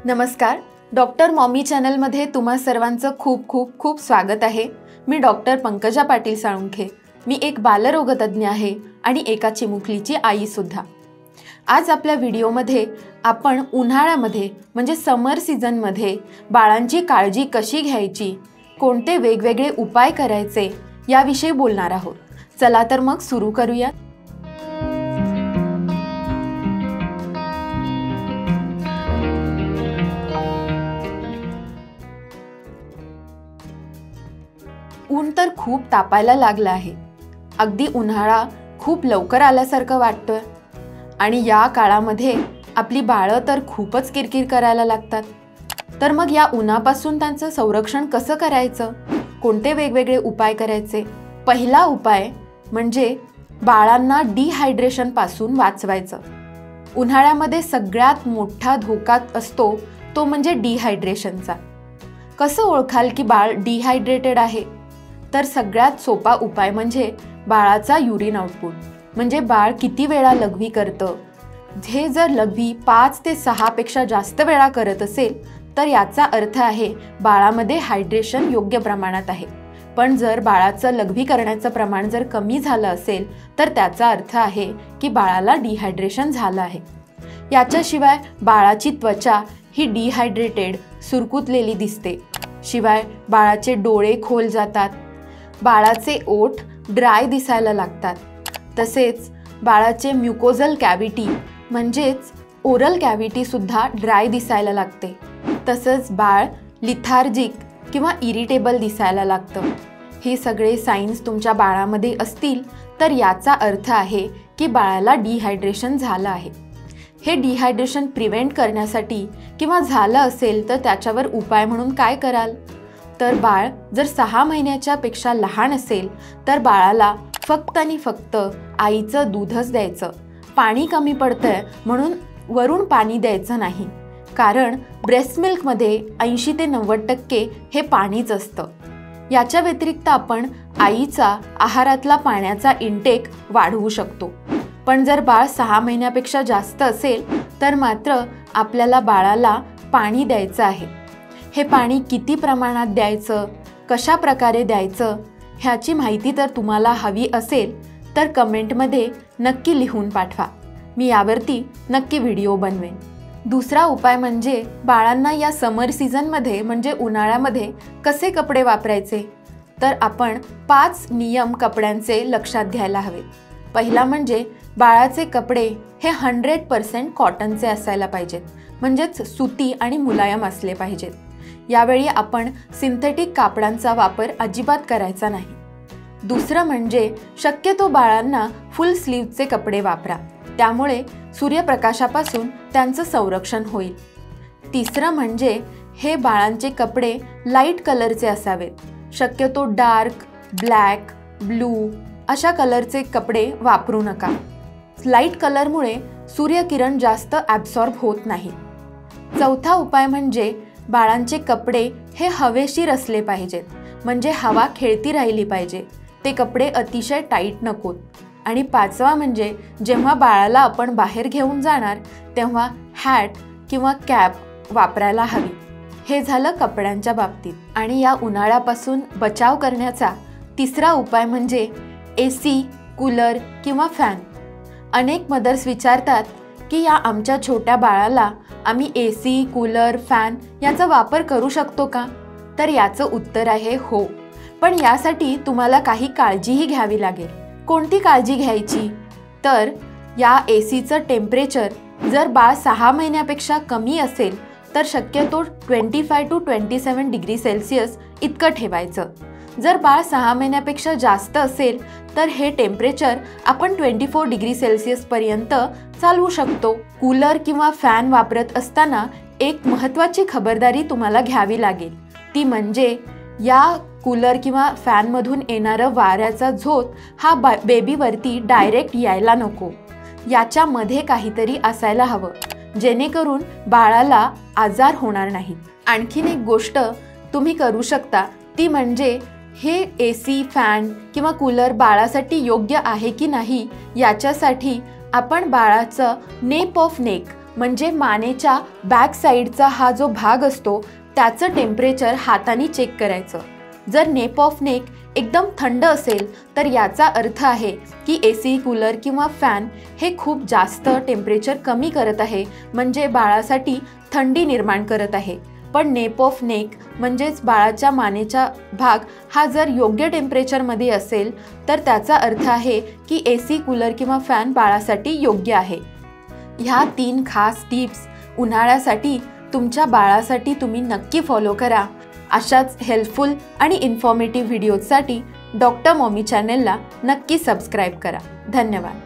नमस्कार. Doctor mommy चॅनलमध्ये तुम्हा सर्वांचं खूप खूप खूप स्वागत आहे. मी डॉक्टर पंकजा पाटील साळुंखे. मी एक बालरोगतज्ञ आहे आणि एका चिमुकलीची आई सुद्धा. आज आपल्या व्हिडिओमध्ये आपण उन्हाळ्यामध्ये म्हणजे समर सीझनमध्ये बाळांची काळजी कशी घ्यायची, कोणते वेगवेगळे उपाय करायचे याविषयी बोलणार आहोत. चला तर मग सुरू करूया. ऊन तर खूप तापायला लागलं आहे. अगदी उन्हाळा खूप लवकर आल्यासारखं वाटतोय आणि या काळामध्ये आपली बाळं तर खूपच किरकिर करायला लागतात. तर मग या उन्हापासून त्यांचं संरक्षण कसं करायचं, कोणते वेगवेगळे उपाय करायचे? पहिला उपाय म्हणजे बाळांना डिहायड्रेशनपासून वाचवायचं. उन्हाळ्यामध्ये सगळ्यात मोठा धोका असतो तो म्हणजे डिहायड्रेशनचा. कसं ओळखाल की बाळ डिहायड्रेटेड आहे? तर सगळ्यात सोपा उपाय म्हणजे बाळाचा युरिन आउटपुट, म्हणजे बाळ किती वेळा लघवी करतं. हे जर लघवी 5 ते 6 पेक्षा जास्त वेळा करत असेल तर याचा अर्थ आहे बाळामध्ये हायड्रेशन योग्य प्रमाणात आहे. पण जर बाळाचं लघवी करण्याचं प्रमाण जर कमी झालं असेल तर त्याचा अर्थ आहे की बाळाला डिहायड्रेशन झालं आहे. याच्याशिवाय बाळाची त्वचा ही डिहायड्रेटेड सुरकुतलेली दिसते. शिवाय बाळाचे डोळे खोल जातात, बाळाचे ओठ ड्राय दिसायला लागतात. तसेच बाळाचे म्युकोझल कॅव्हिटी म्हणजेच ओरल कॅव्हिटी सुद्धा ड्राय दिसायला लागते. तसंच बाळ लिथार्जिक किंवा इरिटेबल दिसायला लागतं. हे सगळे साइन्स तुमच्या बाळामध्ये असतील तर याचा अर्थ आहे की बाळाला डिहायड्रेशन झालं आहे. हे डिहायड्रेशन प्रिव्हेंट करण्यासाठी किंवा झालं असेल तर त्याच्यावर उपाय म्हणून काय कराल? तर बाळ जर 6 महिन्याच्या पेक्षा लहान असेल तर बाळाला फक्त आणि फक्त आईचं दूधच द्यायचं. पाणी कमी पडतंय म्हणून वरून पाणी द्यायचं नाही, कारण ब्रेस्ट मिल्कमध्ये 80 ते 90% हे पाणीच असतं. याच्या व्यतिरिक्त आपण आईचा आहारातला पाण्याचा इंटेक वाढवू शकतो. पण जर बाळ 6 महिन्यापेक्षा जास्त असेल तर मात्र आपल्याला बाळाला पाणी द्यायचं आहे. हे पाणी किती प्रमाणात द्यायचं, कशा प्रकारे द्यायचं ह्याची माहिती तर तुम्हाला हवी असेल तर कमेंटमध्ये नक्की लिहून पाठवा. मी यावरती नक्की व्हिडिओ बनवेन. दुसरा उपाय म्हणजे बाळांना या समर सीझनमध्ये म्हणजे उन्हाळ्यामध्ये कसे कपडे वापरायचे. तर आपण 5 नियम कपड्यांचे लक्षात घ्यायला हवे. पहिला म्हणजे बाळाचे कपडे हे 100% कॉटनचे असायला पाहिजेत, म्हणजेच सुती आणि मुलायम असले पाहिजेत. यावेळी आपण सिंथेटिक कापडांचा वापर अजिबात करायचा नाही. दुसरं म्हणजे शक्यतो बाळांना फुल स्लीव्हचे कपडे वापरा, त्यामुळे सूर्यप्रकाशापासून त्यांचं संरक्षण होईल. तिसरं म्हणजे हे बाळांचे कपडे लाईट कलरचे असावेत. शक्यतो डार्क, ब्लॅक, ब्लू अशा कलरचे कपडे वापरू नका. लाईट कलरमुळे सूर्यकिरण जास्त ॲब्सॉर्ब होत नाही. चौथा उपाय म्हणजे बाळांचे कपडे हे हवेशीर असले पाहिजेत, म्हणजे हवा खेळती राहिली पाहिजे. ते कपडे अतिशय टाईट नकोत. आणि पाचवा म्हणजे जेव्हा बाळाला आपण बाहेर घेऊन जाणार तेव्हा हॅट किंवा कॅप वापरायला हवी. हे झालं कपड्यांच्या बाबतीत. आणि या उन्हाळ्यापासून बचाव करण्याचा तिसरा उपाय म्हणजे AC, कूलर किंवा फॅन. अनेक मदर्स विचारतात की या आमच्या छोट्या बाळाला आम्ही AC, कूलर, फॅन याचा वापर करू शकतो का? तर याचं उत्तर आहे हो. पण यासाठी तुम्हाला काही काळजीही घ्यावी लागेल. कोणती काळजी घ्यायची? तर या ACचं टेम्परेचर जर बाळ 6 महिन्यापेक्षा कमी असेल तर शक्यतो 25 to 27 डिग्री सेल्सिअस इतकं ठेवायचं. जर बाळ 6 महिन्यापेक्षा जास्त असेल तर हे टेम्परेचर आपण 24 डिग्री सेल्सिअसपर्यंत चालवू शकतो. कूलर किंवा फॅन वापरत असताना एक महत्त्वाची खबरदारी तुम्हाला घ्यावी लागेल. ती म्हणजे या कूलर किंवा फॅनमधून येणारं वाऱ्याचा झोत हा बेबीवरती डायरेक्ट यायला नको. याच्यामध्ये काहीतरी असायला हवं, जेणेकरून बाळाला आजार होणार नाही. आणखीन एक गोष्ट तुम्ही करू शकता ती म्हणजे हे AC, फॅन किंवा कूलर बाळासाठी योग्य आहे की नाही याच्यासाठी आपण बाळाचं नेप ऑफ नेक म्हणजे मानेच्या बॅक साईडचा हा जो भाग असतो त्याचं टेम्परेचर हाताने चेक करायचं. जर नेप ऑफ नेक एकदम थंड असेल तर याचा अर्थ आहे की AC, कूलर किंवा फॅन हे खूप जास्त टेम्परेचर कमी करत आहे, म्हणजे बाळासाठी थंडी निर्माण करत आहे. पण नेप ऑफ नेक म्हणजेच बाळाच्या मानेचा भाग हा जर योग्य टेम्परेचरमध्ये असेल तर त्याचा अर्थ आहे की AC, कूलर किंवा फॅन बाळासाठी योग्य आहे. ह्या 3 खास टिप्स उन्हाळ्यासाठी तुमच्या बाळासाठी तुम्ही नक्की फॉलो करा. अशाच हेल्पफुल आणि इन्फॉर्मेटिव्ह व्हिडिओजसाठी डॉक्टर मॉमी चॅनेलला नक्की सबस्क्राईब करा. धन्यवाद.